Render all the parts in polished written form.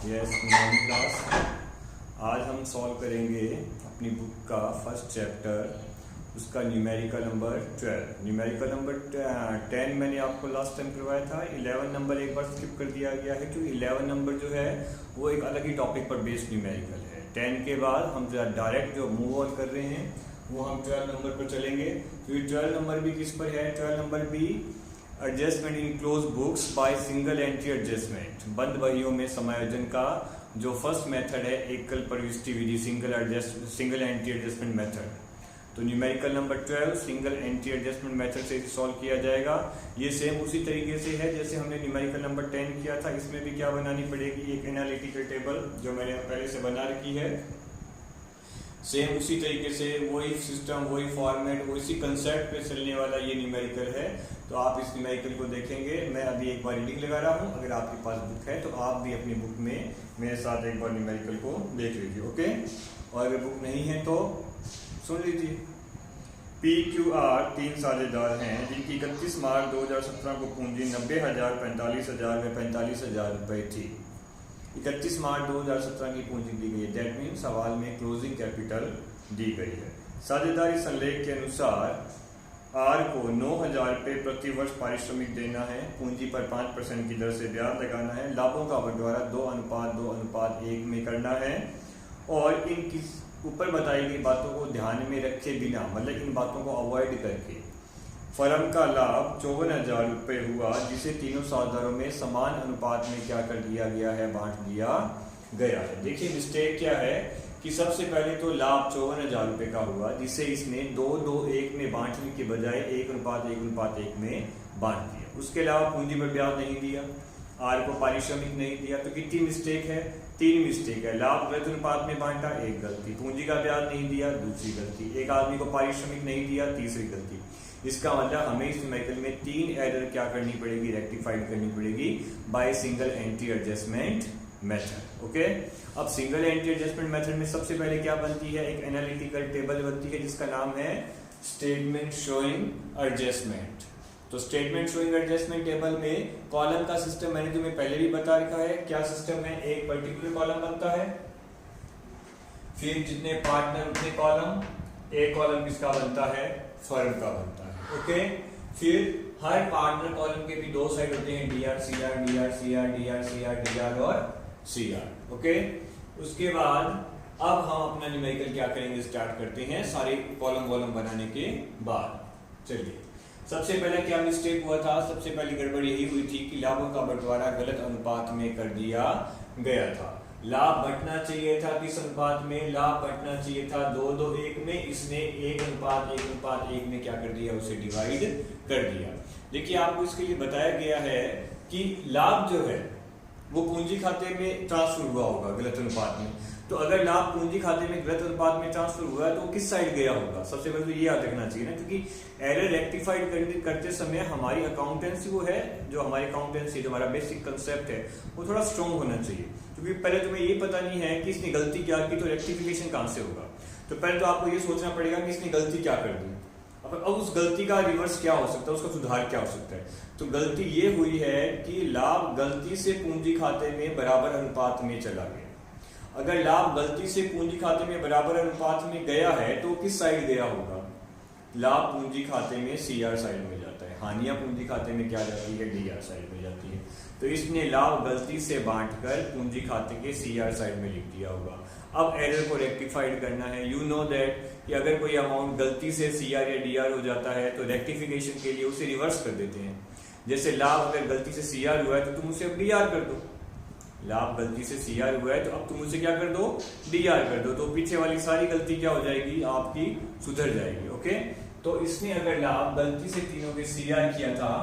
Yes morning class. आज हम solve करेंगे अपनी बुक का फर्स्ट चैप्टर, उसका न्यूमेरिकल नंबर 12। न्यूमेरिकल नंबर 10 मैंने आपको लास्ट टाइम करवाया था। 11 नंबर एक बार स्किप कर दिया गया है क्योंकि 11 नंबर जो है वो एक अलग ही टॉपिक पर बेस्ड न्यूमेरिकल है। 10 के बाद हम डायरेक्ट जो मूव ऑन कर रहे हैं वो हम 12 नंबर पर चलेंगे। क्योंकि 12 नंबर भी किस पर है? 12 नंबर भी adjustment in close books by single entry adjustment, बंद बहियों में समायोजन का जो फर्स्ट मेथड है एकल प्रविष्टि विधि, सिंगल एंट्री एडजस्टमेंट मेथड। तो numerical number 12 single entry adjustment method से सॉल्व किया जाएगा। ये सेम उसी तरीके से है जैसे हमने न्यूमेरिकल नंबर 10 किया था। इसमें भी क्या बनानी पड़ेगी? एक एनालिटिकल टेबल जो मैंने पहले से बना रखी है। सेम उसी तरीके से वही सिस्टम, वही फॉर्मेट, उसी कंसेप्ट पे चलने वाला ये न्यूमेरिकल है। तो आप इस न्यूमेरिकल को देखेंगे। मैं अभी एक बार रीडिंग लगा रहा हूँ। अगर आपके पास बुक है तो आप भी अपनी बुक में मेरे साथ एक बार न्यूमेरिकल को देख लीजिए, ओके। और अगर बुक नहीं है तो सुन लीजिए। PQR 3 साझेदार हैं जिनकी 31 मार्च 2017 को पूंजी 90,000, 45,000 में 45,000 रुपए थी। 31 मार्च 2017 की पूंजी दी गई है। दैट मीन सवाल में क्लोजिंग कैपिटल दी गई है। साझेदारी संलेख के अनुसार आर को 9,000 रुपये प्रति वर्ष पारिश्रमिक देना है। पूंजी पर 5% की दर से ब्याज लगाना है। लाभों का बंटवारा 2:2:1 में करना है। और इन ऊपर बताई गई बातों को ध्यान में रखे बिना, मतलब इन बातों को अवॉइड करके फर्म का लाभ 54,000 रुपये हुआ, जिसे तीनों साझेदारों में समान अनुपात में क्या कर दिया गया है? बांट दिया गया है। देखिए मिस्टेक क्या है कि सबसे पहले तो लाभ 54,000 रुपये का हुआ, जिसे इसने 2:2:1 में बांटने के बजाय 1:1:1 में बांट दिया। उसके अलावा पूंजी पर ब्याज नहीं दिया, आर को पारिश्रमिक नहीं दिया। तो कितनी मिस्टेक है? 3 मिस्टेक है। लाभ गलत अनुपात में बांटा, एक गलती। पूंजी का ब्याज नहीं दिया, दूसरी गलती। एक आदमी को पारिश्रमिक नहीं दिया, तीसरी गलती। इसका मतलब हमें इस न्यूमेरिकल में 3 एरर क्या करनी पड़ेगी? रेक्टिफाइड करनी पड़ेगी by single entry adjustment method, okay. अब सिंगल एंट्री एडजस्टमेंट मेथड में सबसे पहले क्या बनती है? एक एनालिटिकल टेबल बनती है जिसका नाम है स्टेटमेंट शोइंग एडजस्टमेंट। तो स्टेटमेंट शोइंग एडजस्टमेंट टेबल में कॉलम का सिस्टम मैंने तुम्हें पहले भी बता रखा है। क्या सिस्टम है? एक पर्टिकुलर कॉलम बनता है, फिर जितने पार्टनर उतने कॉलम। एक कॉलम किसका बनता है? फर्म का बनता है, ओके। फिर हर पार्टनर कॉलम के भी 2 साइड होते हैं, DR CR DR CR DR CR DR और CR, ओके। उसके बाद अब हम अपना न्यूमेरिकल क्या करेंगे? स्टार्ट करते हैं सारे कॉलम वॉलम बनाने के बाद। चलिए, सबसे पहले क्या मिस्टेक हुआ था? सबसे पहली गड़बड़ यही हुई थी कि लाभों का बंटवारा गलत अनुपात में कर दिया गया था। लाभ बंटना चाहिए था किस अनुपात में? लाभ बंटना चाहिए था 2:2:1 में। इसने 1:1:1 में क्या कर दिया? उसे डिवाइड कर दिया। देखिए, आपको इसके लिए बताया गया है कि लाभ जो है वो पूंजी खाते में ट्रांसफर हुआ होगा गलत अनुपात में। तो अगर लाभ पूंजी खाते में गलत अनुपात में ट्रांसफर हुआ है तो किस साइड गया होगा? सबसे पहले तो ये याद रखना चाहिए ना, क्योंकि एरर रेक्टिफाइड करते समय हमारी अकाउंटेंसी वो है, जो हमारी अकाउंटेंसी, जो हमारा बेसिक कंसेप्ट है वो थोड़ा स्ट्रॉन्ग होना चाहिए। क्योंकि पहले तुम्हें ये पता नहीं है कि इसने गलती क्या की, तो रेक्टिफिकेशन कहां से होगा? तो पहले तो आपको ये सोचना पड़ेगा कि इसने गलती क्या कर दी। अब उस गलती का रिवर्स क्या हो सकता है, उसका सुधार क्या हो सकता है? तो गलती ये हुई है कि लाभ गलती से पूंजी खाते में बराबर अनुपात में चला गया। अगर लाभ गलती से पूंजी खाते में बराबर अनुपात में गया है तो किस साइड गया होगा? लाभ पूंजी खाते में CR साइड में जाता है, हानियां पूंजी खाते में क्या जाती है? DR साइड में जाती है। तो इसने लाभ गलती से बांटकर पूंजी खाते के CR साइड में लिख दिया होगा। अब एरर को रेक्टिफाइड करना है। यू नो दैट कि अगर कोई अमाउंट गलती से CR या DR हो जाता है तो रेक्टिफिकेशन के लिए उसे रिवर्स कर देते हैं। जैसे लाभ अगर गलती से CR हुआ है तो तुम उसे अब DR कर दो। लाभ गलती से CR हुआ है तो अब तुम उसे क्या कर दो? DR कर दो। तो पीछे वाली सारी गलती क्या हो जाएगी? आपकी सुधर जाएगी, ओके। तो इसने अगर लाभ गलती से तीनों के CR किया था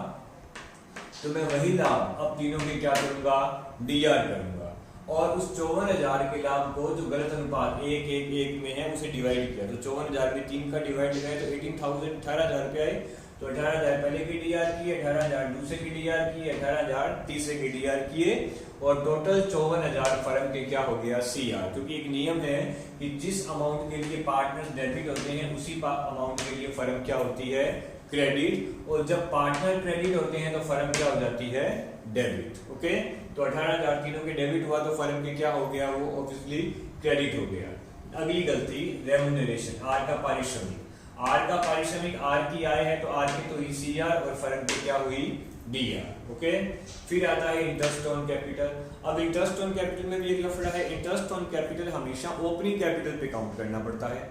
तो मैं वही लाभ अब तीनों के क्या करूंगा? DR करूंगा। और उस 54,000 के लाभ को जो गलत अनुपात 1:1:1 में है उसे डिवाइड किया। तो 54,000 में 3 का डिवाइड लगाए तो 18,000 रुपये आए। तो 18,000 पहले के DR किए, 18,000 दूसरे के DR किए, 18,000 तीसरे के DR किए, और टोटल 54,000 फर्म के क्या हो गया? CR। क्योंकि एक नियम है कि जिस अमाउंट के लिए पार्टनर्स डेबिट होते हैं उसी अमाउंट के लिए फर्म क्या होती है? क्रेडिट। और जब पार्टनर क्रेडिट होते हैं तो फर्म क्या हो जाती है? Debit, okay. तो 18,000 तीनों के डेबिट हुआ तो फर्म के क्या हो गया, वो ऑब्वियसली क्रेडिट हो गया। अगली गलती रेम्यूनरेशन, आर का पारिश्रमिक। आर का पारिश्रमिक, आर की आय है तो आर की तो ईसीआर और फर्म की क्या हुई, डीआर। ओके, फिर आता है इंटरेस्ट ऑन कैपिटल। अब इंटरेस्ट ऑन कैपिटल में भी एक लफड़ा है, इंटरेस्ट ऑन कैपिटल हमेशा ओपनिंग कैपिटल पे काउंट करना पड़ता है,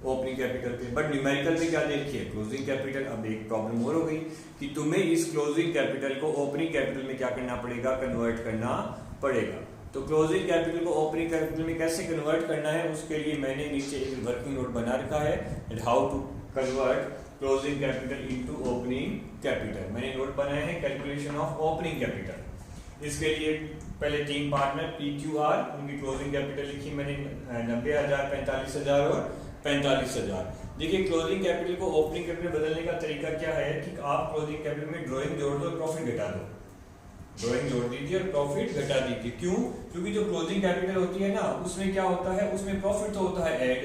ओपनिंग कैपिटल पे, बट न्यूमेरिकल में क्या देखिए, क्लोजिंग कैपिटल। अब एक प्रॉब्लम और हो गई कि तुम्हें इस क्लोजिंग कैपिटल को ओपनिंग कैपिटल में क्या करना पड़ेगा, कन्वर्ट करना पड़ेगा। तो क्लोजिंग कैपिटल को ओपनिंग कैपिटल में कैसे कन्वर्ट करना है, उसके लिए मैंने नीचे एक वर्किंग नोट बना रखा है, how to convert closing capital into opening capital. मैंने नोट बनाया है कैलकुलेशन ऑफ ओपनिंग कैपिटल। इसके लिए पहले 3 पार्टनर PQR, उनकी क्लोजिंग कैपिटल लिखी मैंने 90,000, 45,000 और 45,000। देखिए क्लोजिंग कैपिटल को ओपनिंग कैपिटल में बदलने का तरीका क्या है कि आप क्लोजिंग कैपिटल में ड्राइंग जोड़ दो और प्रॉफिट घटा दो, ड्राइंग जोड़ दीजिए और प्रॉफिट घटा दीजिए। क्यों? क्योंकि जो क्लोजिंग कैपिटल होती है ना, उसमें क्या होता है, उसमें प्रॉफिट तो होता है ऐड,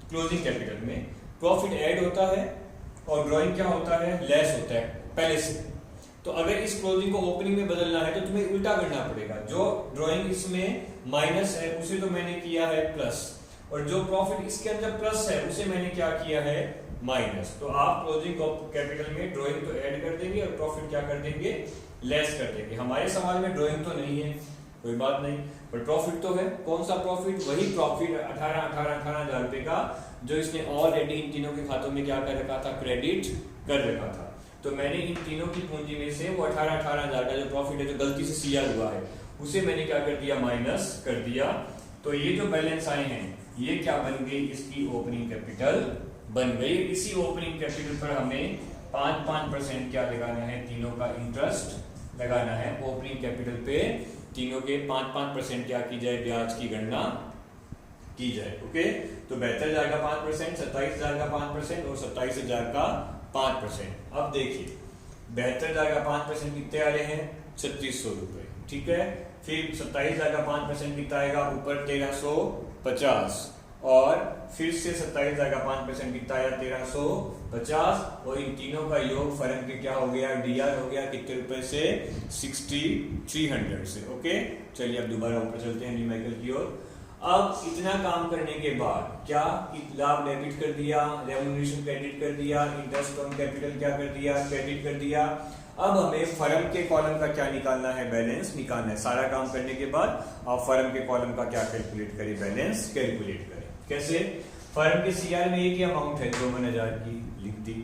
क्लोजिंग कैपिटल में प्रॉफिट ऐड होता है और ड्राइंग क्या होता है, लेस होता है पहले से। तो अगर इस क्लोजिंग को ओपनिंग में बदलना है तो तुम्हें उल्टा करना पड़ेगा, जो ड्राइंग इसमें माइनस है उसे तो मैंने किया है प्लस, और जो प्रॉफिट इसके अंदर प्लस है उसे मैंने क्या किया है, माइनस। तो आप क्लोजिंग कैपिटल में ड्राइंग तो ऐड कर देंगे और प्रॉफिट क्या कर देंगे, लेस कर देंगे। हमारे सवाल में ड्राइंग तो नहीं है, कोई बात नहीं, पर प्रॉफिट तो है। कौन सा प्रॉफिट, वही प्रॉफिट 18,000 रुपए का जो इसने ऑलरेडी इन तीनों के खातों में क्या कर रखा था, क्रेडिट कर रखा था। तो मैंने इन तीनों की पूंजी में से वो 18,000 का जो प्रॉफिट है, जो गलती से सीआर हुआ है, उसे मैंने क्या कर दिया, माइनस कर दिया। तो ये जो बैलेंस आए हैं ये क्या बन गई, इसकी ओपनिंग कैपिटल बन गई। इसी ओपनिंग कैपिटल पर हमें 5% क्या लगाना है, तीनों का इंटरेस्ट लगाना है। ओपनिंग कैपिटल पे तीनों के 5% क्या की जाए, ब्याज की गणना की जाए। ओके, तो 72,000 का 5%, 27,000 का 5% और 27,000 का 5%। अब देखिए 72,000 का 5% कितने आ रहे हैं, 3600 रुपए, ठीक है। फिर 27,000 का 5% कितना आएगा, ऊपर 1350, और फिर से 27,000 का 5% कितना आया, 1350, और इन तीनों का योग फर्म के क्या हो गया, डीआर हो गया, कितने रुपए से, 6300 से। ओके, चलिए अब दोबारा ऊपर चलते हैं न्यूमेरिकल की ओर। अब इतना काम करने के बाद क्या, लाभ डेबिट कर दिया, रेम्यूनरेशन क्रेडिट कर दिया, इंटरेस्ट ऑन कैपिटल क्या कर दिया, क्रेडिट कर दिया। अब हमें फर्म के कॉलम का क्या निकालना है, बैलेंस निकालना है। सारा काम करने के बाद आप फर्म के कॉलम का क्या कैलकुलेट करें, बैलेंस कैलकुलेट करें। कैसे, फर्म के सीआर में एक ही अमाउंट है 54,000 की, लिख दी।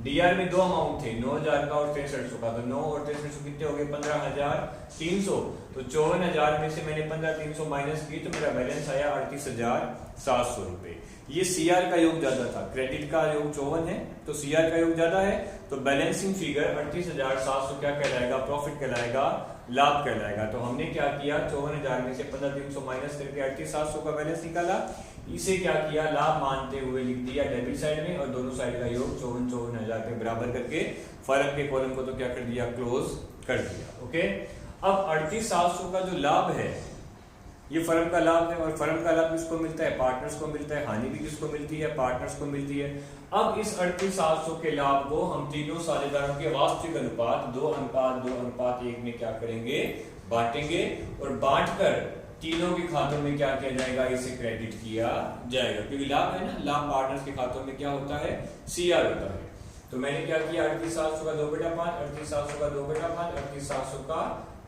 डीआर में 2 अमाउंट थे, 9,000 का और 6300 का, तो 9 और 6300 कितने हो गए, 15,300। तो 54,000 में से मैंने 15,300 माइनस की, तो मेरा बैलेंस आया 38,700 रुपए। ये सीआर का योग ज्यादा था, क्रेडिट का योग 54 है तो सीआर का योग ज्यादा है, तो बैलेंसिंग फिगर 38,700 क्या कहलाएगा, प्रॉफिट कहलाएगा, लाभ कहलाएगा। तो हमने क्या किया, 54,000 में से 15,300 माइनस करके 38,700 का बैलेंस निकाला। इसे क्या किया, लाभ मानते हुए लिख दिया डेबिट साइड में, और दोनों साइड का योग 54,000 के बराबर करके फर्म के कॉलम को तो क्या कर दिया, क्लोज कर दिया। ओके, अब 38,700 का जो लाभ है ये फर्म का लाभ है, और फर्म का लाभ किसको मिलता है, पार्टनर्स को मिलता है। हानि भी किसको मिलती है, पार्टनर्स को मिलती है। अब इस 38,700 के लाभ को हम तीनों साझेदारों के वास्तविक अनुपात 2:2:1 में क्या करेंगे, बांटेंगे, और बांटकर तीनों के खातों में क्या किया जाएगा, इसे क्रेडिट किया जाएगा। क्योंकि लाभ है ना, लाभ पार्टनर्स के खातों में क्या होता है, सीआर होता है। तो मैंने क्या किया, 38,700 का 2/5, 38,700 का 2/5, 38,700 का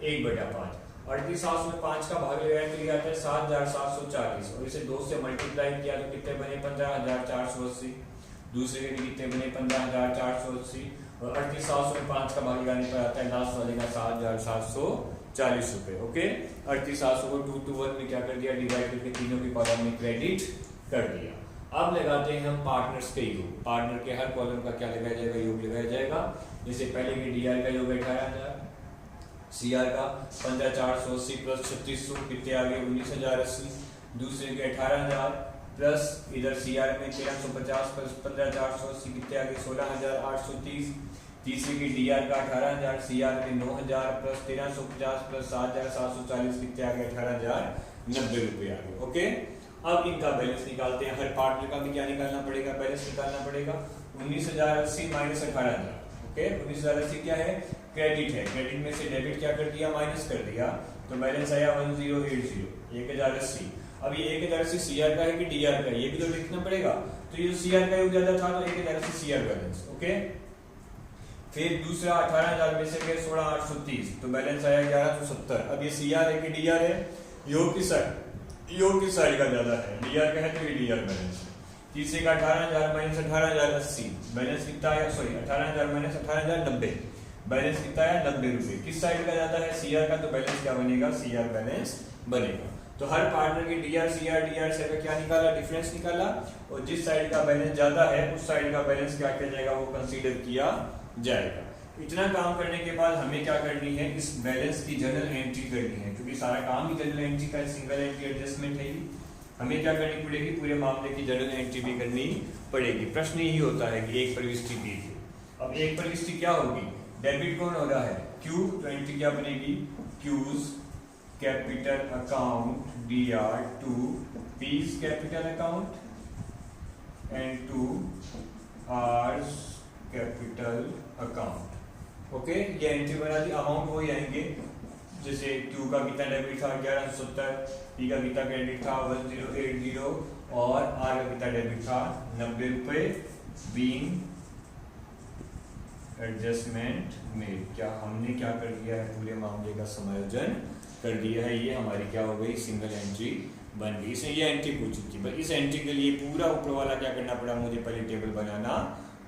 1/5। 38,700 में 5 का भाग लगाया तो ये आता है 7,740, और इसे 2 से मल्टीप्लाई किया तो कितने बने, 15,480। दूसरे के भी कितने बने, 15,480, और 38,700 में 5 का भाग लगाने पर आता है लास्ट वाले का 7,740 रुपए। ओके, 38,700 को 2 to 1 में क्या कर दिया, डिवाइड करके तीनों के कॉलम में क्रेडिट कर दिया। अब लगाते हैं हम पार्टनर्स के योग। पार्टनर के हर कॉलम का क्या लगाया जाएगा, योग लगाया जाएगा। जैसे पहले के डीआर का योग 18,000, सीआर का 15,480 प्लस 3600 कितने आ गए, 19,080। दूसरे के 18,000 प्लस इधर सीआर में 1350 प्लस 15,480 कितने आ गए, 16,830। तीसरे की डीआर का 18,000, सीआर में 9,000 प्लस 1350 प्लस 7,740 कितने आ गए, 18,090 रुपए आ गए। ओके, अब इनका बैलेंस निकालते हैं। हर पार्टनर का भी क्या निकालना पड़ेगा, बैलेंस निकालना पड़ेगा। 19,080 माइनस 18,000। ओके, 19,080 क्या है, क्रेडिट है। क्रेडिट में से डेबिट क्या कर दिया, माइनस कर दिया, तो बैलेंस आया 1080, 1080। अब ये 1080 सीआर का है कि डीआर का है ये भी तो लिखना पड़ेगा। तो ये सीआर का यूज ज्यादा था तो 1080 सीआर बैलेंस। ओके, फिर दूसरा 18,000 में से गए 16,830, तो बैलेंस आया 1170। अब ये सीआर है कि डीआर है, योग किस साइड का ज्यादा है, डीआर का है तो ये डीआर बैलेंस है। तीसरे का 18,000 माइनस 18,080, बैलेंस कितना है, सॉरी 18,000 माइनस 18,090, बैलेंस कितना है 90 रुपए। किस साइड का ज्यादा है, सीआर का, तो बैलेंस क्या बनेगा, सीआर बैलेंस बनेगा। तो हर पार्टनर की डीआर सीआर का क्या निकाला, डिफरेंस निकाला, और जिस साइड का बैलेंस ज्यादा है उस साइड का बैलेंस क्या किया जाएगा, वो कंसीडर किया जाएगा। इतना काम करने के बाद हमें क्या करनी है, इस बैलेंस की जनरल एंट्री करनी है, क्योंकि सारा काम ही जनरल एंट्री का, सिंगल एंट्री एडजस्टमेंट है। हमें क्या करनी पड़ेगी, पूरे मामले की जनरल एंट्री भी करनी पड़ेगी। प्रश्न यही होता है कि एक प्रविष्टि दी है। अब एक प्रविष्टि क्या होगी, डेबिट कौन हो रहा है, क्यू, तो एंट्री क्या बनेगी, Q's capital account DR to P's capital account and to R's capital account. Okay, ये एंट्री बना दी। अमाउंट वही आएंगे, जैसे क्यू का कितना डेबिट था 1170, पी का कितना क्रेडिट था 1080, और आर का कितना डेबिट था 90 रुपए। बीइंग एडजस्टमेंट में क्या हमने क्या कर दिया है, पूरे मामले का समायोजन कर दिया है। ये हमारी क्या हो गई, सिंगल एंट्री बन गई। इसमें ये एंट्री पूछी थी, बस इस एंट्री के लिए पूरा ऊपर वाला क्या करना पड़ा, मुझे पहले टेबल बनाना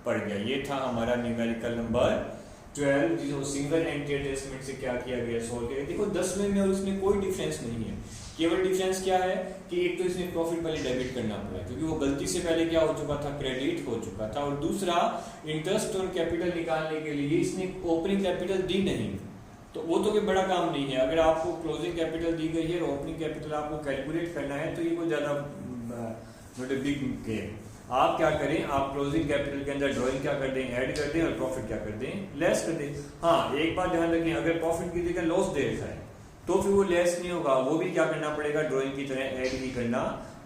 पड़ गया। ये था हमारा न्यूमेरिकल नंबर 12, जिसको सिंगल एंट्री एडजस्टमेंट से क्या किया गया, सोल्व किया। देखो 10वें में और इसमें कोई डिफरेंस नहीं है, केवल डिफरेंस क्या है कि एक तो इसमें प्रॉफिट पहले डेबिट करना पड़ा, क्योंकि वो गलती से पहले क्या हो चुका था, क्रेडिट हो चुका था। और दूसरा, इंटरेस्ट और कैपिटल निकालने के लिए इसने ओपनिंग कैपिटल दी नहीं, तो वो तो कोई बड़ा काम नहीं है। अगर आपको क्लोजिंग कैपिटल दी गई है और ओपनिंग कैपिटल आपको कैलकुलेट करना है, तो ये कोई ज्यादा नॉट ए बिग गेम। आप क्या करें, आप क्लोजिंग कैपिटल के अंदर ड्राइंग क्या कर दें, ऐड कर दें, और प्रॉफिट क्या कर दें, लेस कर दें। हाँ, एक बात ध्यान रखें, अगर प्रॉफिट की जगह लॉस दे रखा है तो फिर वो लेस नहीं होगा, वो भी क्या करना पड़ेगा, ड्राइंग की तरह ऐड ही करना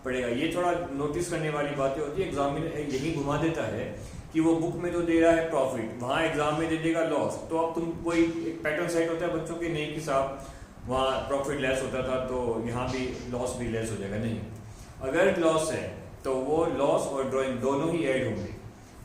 पड़ेगा। ये थोड़ा नोटिस करने वाली बातें होती है, एग्जामिनर यही घुमा देता है कि वो बुक में तो दे रहा है प्रॉफिट, वहां एग्जाम में दे देगा लॉस। तो अब तुम कोई एक पैटर्न सेट होता है बच्चों के, नहीं कि साहब वहाँ प्रॉफिट लेस होता था तो यहाँ भी लॉस भी लेस हो जाएगा, नहीं। अगर लॉस है तो वो लॉस और ड्राइंग दोनों ही ऐड होंगे,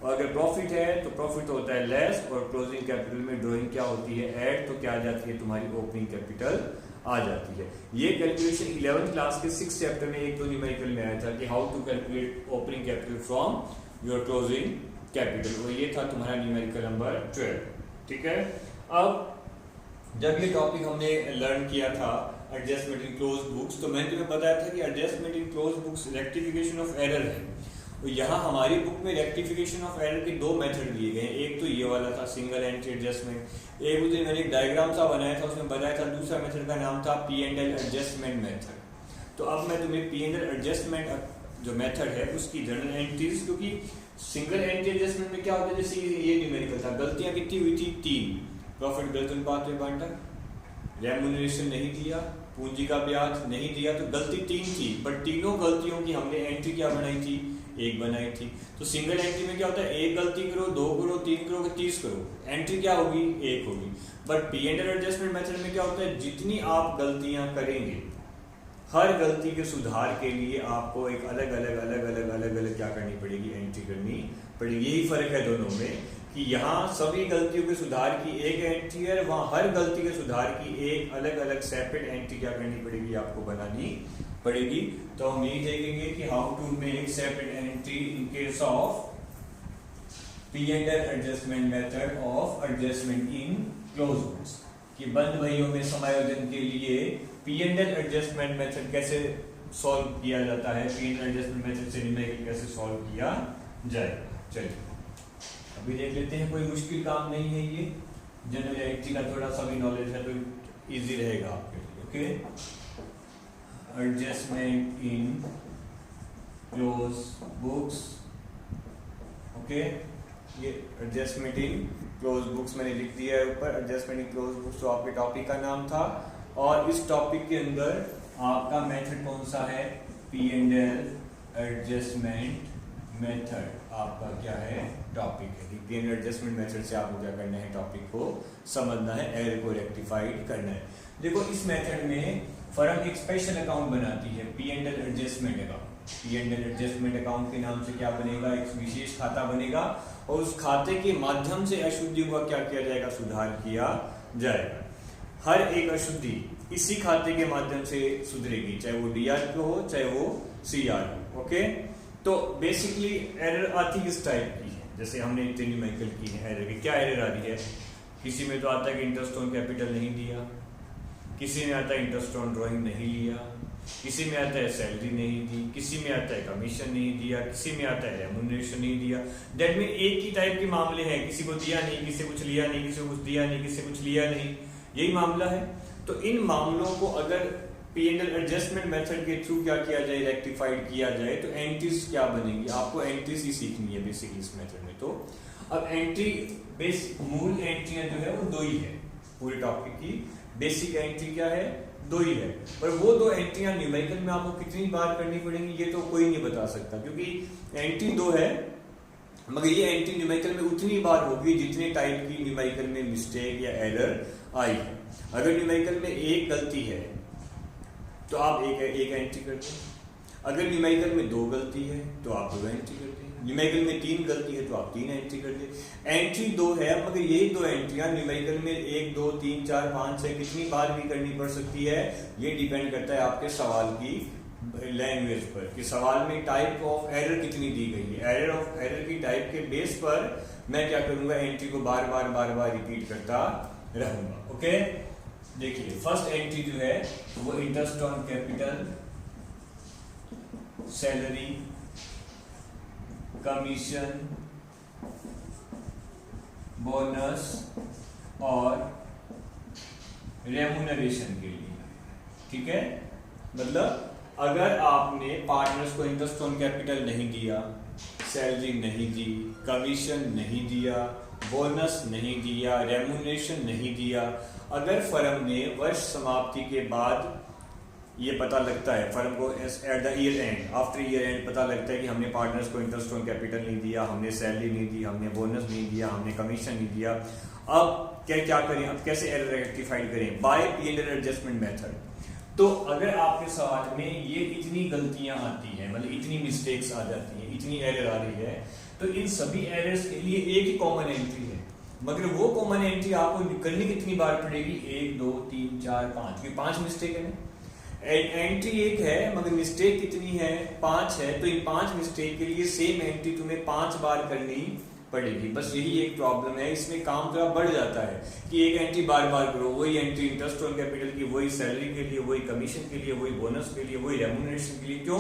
और अगर प्रॉफिट है तो प्रॉफिट होता है लेस, और क्लोजिंग कैपिटल में ड्राइंग क्या होती है, ऐड, तो क्या आ जाती है, तुम्हारी ओपनिंग कैपिटल आ जाती है। ये कैलकुलेशन 11th क्लास के 6th चैप्टर में एक तो न्यूमेरिकल में आया था कि how to calculate opening capital from your closing capital, और ये था तुम्हारा न्यूमेरिकल नंबर 12। ठीक है, अब जब ये टॉपिक हमने लर्न किया था एडजस्टमेंट इन क्लोज बुक्स, तो मैंने तुम्हें बताया था कि adjustment in close books rectification of error है। तो यहाँ हमारी बुक में रेक्टिफिकेशन ऑफ एरर के दो मेथड दिए गए हैं। एक तो ये वाला था सिंगल एंट्री एडजस्टमेंट, एक मुझे मैंने एक डायग्राम सा बनाया था, उसमें बताया था दूसरा मेथड का नाम था P&L एडजस्टमेंट मेथड। तो अब मैं तुम्हें P&L एडजस्टमेंट जो मेथड है उसकी जनरल एंट्रीज, क्योंकि सिंगल एंट्री एडजस्टमेंट में क्या होता है, जैसे ये न्यूमेरिकल था, गलतियां कितनी हुई थी 3, प्रॉफिट गलत अनुपात में बांटा, रेम्यूनरेशन नहीं दिया, पूंजी का ब्याज नहीं दिया, तो गलती 3 थी, बट तीनों गलतियों की हमने एंट्री क्या बनाई थी, एक बनाई थी। तो सिंगल एंट्री में क्या होता है, एक गलती करो, 2 करो, 3 करो, 30 करो, एंट्री क्या होगी, एक होगी। बट P&L एडजस्टमेंट मेथड में क्या होता है, जितनी आप गलतियां करेंगे, हर गलती के सुधार के लिए आपको एक अलग अलग क्या करनी पड़ेगी, एंट्री करनी पड़ेगी। यही फर्क है दोनों में, कि यहाँ सभी गलतियों के सुधार की एक एंट्री है, वहाँ हर गलती के सुधार की एक अलग अलग सेपरेट एंट्री क्या करनी पड़ेगी, आपको बनानी पड़ेगी। तो हम यही देखेंगे कि how to make separate entry in case of P&L adjustment method of adjustment in close books, कि बंद बहियों में समायोजन के लिए P&L एडजस्टमेंट मेथड कैसे सॉल्व किया जाता है, P&L एडजस्टमेंट मेथड से न्यूमेरिकल कैसे सॉल्व किया जाएगा। चलिए अभी देख लेते हैं, कोई मुश्किल काम नहीं है ये, जनरल एंट्री का थोड़ा सा भी नॉलेज है तो इजी रहेगा आपके लिए। Okay, adjustment in close books. Okay, ये एडजस्टमेंट इन क्लोज बुक्स मैंने लिख दिया है ऊपर, एडजस्टमेंट इन क्लोज बुक्स तो आपके टॉपिक का नाम था, और इस टॉपिक के अंदर आपका मेथड कौन सा है, P&L एडजस्टमेंट मेथड आपका क्या है, टॉपिक है। P&L एडजस्टमेंट मेथड से आपको क्या करना है, टॉपिक को समझना है, एरर को रेक्टिफाइड करना है। देखो इस मेथड में फर्म एक स्पेशल अकाउंट बनाती है, P and L adjustment account. P and L adjustment account के नाम से क्या बनेगा, एक विशेष खाता बनेगा और उस खाते के माध्यम से अशुद्धियों का क्या किया जाएगा, सुधार किया जाएगा। हर एक अशुद्धि इसी खाते के माध्यम से सुधरेगी, चाहे वो डीआर को हो चाहे वो सीआर हो। ओके, तो बेसिकली एरर आती किस टाइप की है, जैसे हमने न्यूमेरिकल की है एरर की, क्या एरर आ रही है, किसी में तो आता है कि इंटरेस्ट ऑन कैपिटल नहीं दिया, किसी में आता है इंटरेस्ट ऑन ड्राइंग नहीं लिया, किसी में आता है सैलरी नहीं दी, किसी में आता है कमीशन नहीं दिया, किसी में आता है रेम्यूनरेशन नहीं दिया। दैट मीन एक ही टाइप के मामले हैं, किसी को दिया नहीं, किसी को कुछ लिया नहीं, किसी को कुछ दिया नहीं, किसी को कुछ लिया नहीं, यही मामला है। तो इन मामलों को अगर P and L adjustment method के थ्रू क्या किया जाए, रेक्टिफाइड किया जाए, तो एंट्रीज क्या बनेगी, आपको एंट्रीज ही सीखनी है बेसिकली इस मेथड में। तो अब एंट्री मूल एंट्रियां जो है वो दो ही है, पूरे टॉपिक की बेसिक एंट्री क्या है, दो ही है। पर वो दो एंट्रियां न्यूमेरिकल में आपको कितनी बार करनी पड़ेंगी ये तो कोई नहीं बता सकता, क्योंकि एंट्री दो है मगर ये एंट्री न्यूमेरिकल में उतनी बार होगी जितने टाइप की न्यूमेरिकल में मिस्टेक या एरर आई है। अगर न्यूमेरिकल में एक गलती है तो आप एक एंट्री करते हैं, अगर न्यूमेरिकल में दो गलती है तो आप दो एंट्री करते हैं, न्यूमेरिकल में तीन गलती है तो आप तीन एंट्री करते हैं। एंट्री दो है मगर यही दो एंट्रियां न्यूमेरिकल में 1 2 3 4 5 6 कितनी बार भी करनी पड़ सकती है, ये डिपेंड करता है आपके सवाल की लैंग्वेज पर, कि सवाल में टाइप ऑफ एरर कितनी दी गई है। एरर की टाइप के बेस पर मैं क्या करूंगा, एंट्री को बार बार रिपीट करता रहूंगा। ओके, देखिए फर्स्ट एंट्री जो है वो interest on capital, salary, commission, bonus और रेम्यूनरेशन के लिए, ठीक है। मतलब अगर आपने पार्टनर्स को इंटरेस्ट ऑन कैपिटल नहीं दिया, सैलरी नहीं दी, कमीशन नहीं दिया, बोनस नहीं दिया, रेम्यूनरेशन नहीं दिया, अगर फर्म ने वर्ष समाप्ति के बाद ये पता लगता है, फर्म को at the year and, after year and पता लगता है कि हमने पार्टनर्स को इंटरेस्ट ऑन कैपिटल नहीं दिया, हमने सैलरी नहीं दी, हमने बोनस नहीं दिया, हमने कमीशन नहीं दिया, अब क्या करें, अब कैसे एरर रेक्टिफाइड करें, by P and L adjustment method. तो अगर आपके सवाल में ये इतनी गलतियां आती हैं, मतलब इतनी मिस्टेक्स आ जाती हैं, इतनी एरर आ रही है, तो इन सभी एरर्स के लिए एक ही कॉमन एंट्री है, मगर वो कॉमन एंट्री आपको करनी कितनी बार पड़ेगी, 1 2 3 4 5, क्योंकि 5 मिस्टेक है ना। एंट्री एक है मगर मिस्टेक कितनी है, 5 है, तो इन 5 मिस्टेक के लिए सेम एंट्री तुम्हें 5 बार करनी पड़ेगी। बस यही एक प्रॉब्लम है, इसमें काम थोड़ा बढ़ जाता है कि एक एंट्री बार बार करो, वही एंट्री इंटरेस्ट ऑन कैपिटल की, वही सैलरी के लिए, वही कमीशन के लिए, वही बोनस के लिए, वही रेम्यूनरेशन के लिए। क्यों?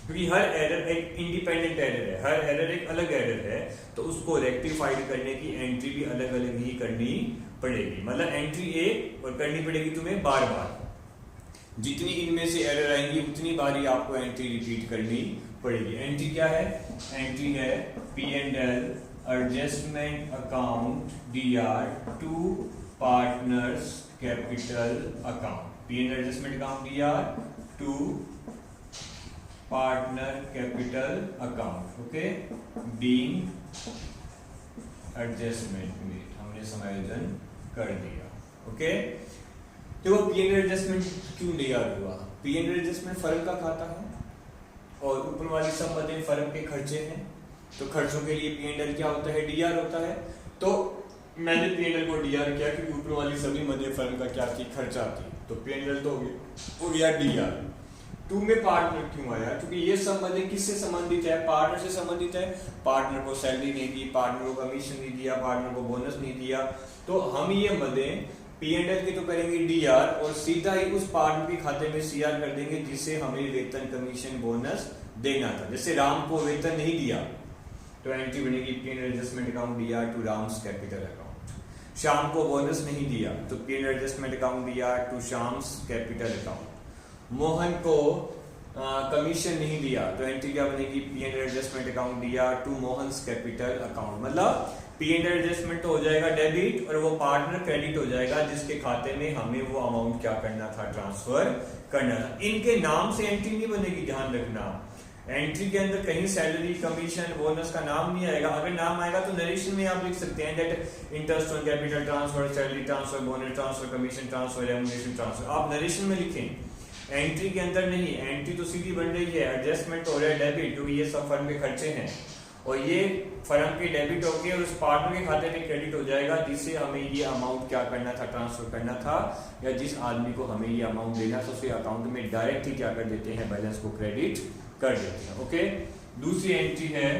क्योंकि हर एरर एक इंडिपेंडेंट एरर है, हर एरर एक अलग एरर है, तो उसको रेक्टिफाइड करने की एंट्री भी अलग अलग ही करनी पड़ेगी। मतलब एंट्री एक और करनी पड़ेगी तुम्हें बार बार, जितनी इनमें से एरर आएंगी उतनी बार ही आपको एंट्री रिपीट करनी पड़ेगी। एंट्री क्या है, एंट्री है P and L adjustment account DR to partners capital account, P and adjustment account DR to partner capital account, okay, being adjustment में हमने समायोजन कर दिया। ओके, तो पी एंड एडजस्टमेंट क्यों लिया हुआ, पी एंड एडजस्टमेंट फर्म का खाता है और ऊपर वाली सब मदें फर्म के खर्चे हैं, तो खर्चों के लिए पी एंड एल क्या होता है, डीआर होता है। तो मैंने पी एंड एल को डीआर किया क्योंकि ऊपर वाली सभी मदें फर्म का क्या थी, खर्चा थी, तो पी एंड एल तो हो गया डीआर। 2 में पार्टनर क्यों आया, क्योंकि ये सब मदें किससे संबंधित है, पार्टनर से संबंधित है। पार्टनर को सैलरी नहीं दी, पार्टनर को कमीशन नहीं दिया, पार्टनर को बोनस नहीं दिया, तो हम ये मदें पी एंड एल की तो करेंगे डीआर और सीधा ही उस पार्टनर के खाते में सीआर कर देंगे जिसे हमें वेतन कमीशन बोनस देना था। जैसे राम को वेतन नहीं दिया तो एंट्री बनेगी P and adjustment account DR to Ram's capital account. Shyam को बोनस नहीं दिया तो P and adjustment account DR to Shyam's capital account. Mohan को कमीशन नहीं दिया तो एंट्री क्या बनेगी, P and adjustment account DR to Mohan's capital account. मतलब पी एंड एडजस्टमेंट तो हो जाएगा डेबिट और वो पार्टनर क्रेडिट हो जाएगा जिसके खाते में हमें वो अमाउंट क्या करना था, ट्रांसफर करना था। इनके नाम से एंट्री नहीं बनेगी, ध्यान रखना। एंट्री के अंदर कहीं सैलरी, कमीशन, बोनस का नाम नहीं आएगा। अगर नाम आएगा तो नरेशन में आप लिख सकते हैं that interest on capital transfer, salary transfer, bonus transfer, commission transfer, remuneration transfer, आप नरेशन में लिखें, एंट्री के अंदर नहीं। एंट्री तो सीधी बन रही है, एडजस्टमेंट हो रहा है डेबिट, क्योंकि ये सब फर्म के खर्चे हैं और ये फर्म के डेबिट होके और उस पार्टनर के खाते में क्रेडिट हो जाएगा जिससे हमें ये अमाउंट क्या करना था, ट्रांसफर करना था, या जिस आदमी को हमें ये अमाउंट देना था उसके अकाउंट में डायरेक्ट ही क्या कर देते हैं, बैलेंस को क्रेडिट कर देते हैं। ओके, दूसरी एंट्री है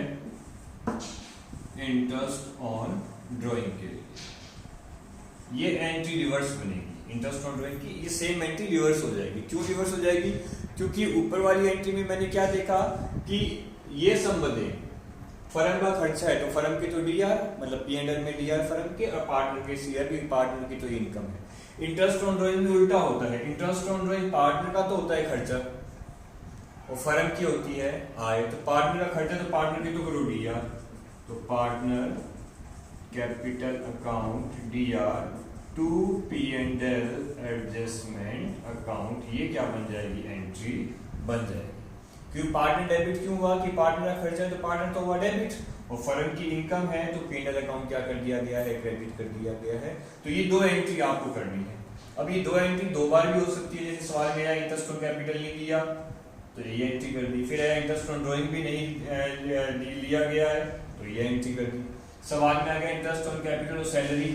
इंटरेस्ट ऑन ड्रॉइंग के लिए। ये एंट्री रिवर्स बनेगी इंटरेस्ट ऑन ड्रॉइंग की, ये सेम एंट्री रिवर्स हो जाएगी। क्यों रिवर्स हो जाएगी? क्योंकि ऊपर वाली एंट्री में मैंने क्या देखा कि ये संबंध है, फर्म का खर्चा है तो फर्म की तो डीआर, मतलब पी&एल में डीआर फर्म के, और पार्टनर के सीआर, भी पार्टनर की तो इनकम है। इंटरेस्ट ऑन ड्रॉइंग में उल्टा होता है, इंटरेस्ट ऑन ड्रॉइंग पार्टनर का तो होता है खर्चा और फर्म की होती है आय। तो पार्टनर का खर्चा तो पार्टनर की तो करो डीआर, तो partner capital account DR to P and L adjustment account, ये क्या बन जाएगी, एंट्री बन जाएगी। क्यों पार्टनर डेबिट क्यों हुआ? कि पार्टनर का खर्चा है तो पार्टनर तो हुआ डेबिट, और फर्म की इनकम है तो पी&एल अकाउंट क्या कर दिया गया है, क्रेडिट कर दिया गया है। तो ये दो एंट्री आपको करनी है। अब ये दो एंट्री दो बार भी हो सकती है, जैसे सवाल में आया इंटरेस्ट ऑन कैपिटल नहीं लिया तो ये एंट्री कर दी, फिर इंटरेस्ट ऑन ड्रॉइंग भी नहीं लिया गया है तो ये एंट्री कर दी। सवाल में आ गया इंटरेस्ट ऑन कैपिटल और सैलरी,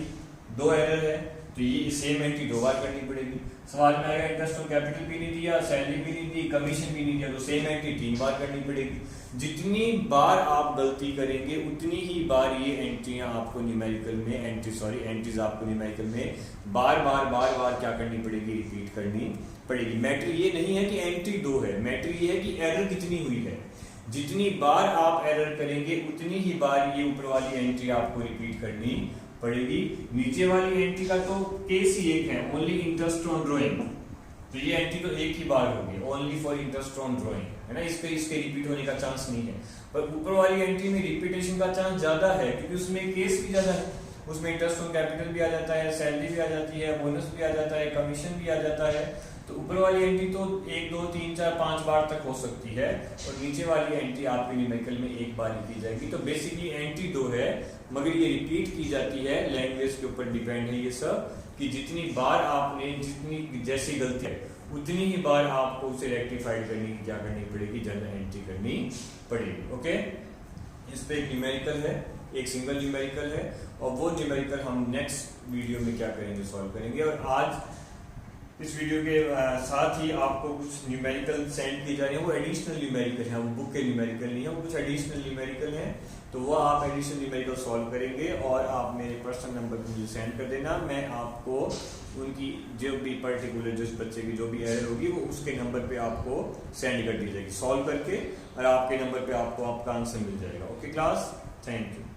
दो एरर है तो ये सेम एंट्री दो बार करनी पड़ेगी। सवाल में आएगा इंटरेस्ट ऑन कैपिटल भी नहीं दिया, सैलरी भी नहीं दी, कमीशन भी नहीं दिया, तो सेम एंट्री तीन बार करनी पड़ेगी। जितनी बार आप गलती करेंगे उतनी ही बार ये एंट्रियां आपको न्यूमेरिकल में एंट्रीज आपको न्यूमेरिकल में बार बार क्या करनी पड़ेगी, रिपीट करनी पड़ेगी। मैटर ये नहीं है कि एंट्री दो है, मैटर ये है कि एरर कितनी हुई है। जितनी बार आप एरर करेंगे उतनी ही बार ये ऊपर वाली एंट्री आपको रिपीट करनी पड़ेगी। नीचे वाली एंट्री का तो केस ही एक है, ओनली इंटरेस्ट ऑन ड्रॉइंग, तो ये एंट्री तो एक ही बार होगी, only for interest on drawing, है ना, इसके रिपीट होने का चांस नहीं है। पर ऊपर वाली एंट्री में रिपीटेशन का चांस ज्यादा है क्योंकि उसमें केस भी ज्यादा है, उसमें इंटरेस्ट ऑन कैपिटल भी आ जाता है, सैलरी भी आ जाती है, बोनस भी आ जाता है, कमीशन भी आ जाता है। तो ऊपर वाली एंट्री तो 1 2 3 4 5 बार तक हो सकती है और नीचे वाली एंट्री आपके न्यूमेरिकल में एक बार ही की जाएगी। तो बेसिकली एंट्री दो है मगर ये रिपीट की जाती है, लैंग्वेज के ऊपर डिपेंड है ये सब, कि जितनी बार आपने जितनी जैसी गलती है उतनी ही बार आपको उसे रेक्टिफाइड करनी क्या करनी पड़ेगी, जनरल एंट्री करनी पड़ेगी। ओके, इस पे एक न्यूमेरिकल है, एक सिंगल न्यूमेरिकल है और वो न्यूमेरिकल हम नेक्स्ट वीडियो में क्या करेंगे, सॉल्व करेंगे। और आज इस वीडियो के साथ ही आपको कुछ न्यूमेरिकल सेंड किए जा रहे हैं, वो एडिशनल न्यूमेरिकल है, वो बुक के न्यूमेरिकल नहीं है, वो कुछ एडिशनल न्यूमेरिकल हैं। तो वो आप एडिशनल न्यूमेरिकल सॉल्व करेंगे और आप मेरे पर्सनल नंबर पर मुझे सेंड कर देना, मैं आपको उनकी जो भी पर्टिकुलर जिस बच्चे की जो भी एरर होगी वो उसके नंबर पे आपको सेंड कर दी जाएगी सॉल्व करके, और आपके नंबर पे आपको आपका आंसर मिल जाएगा। Okay class, thank you.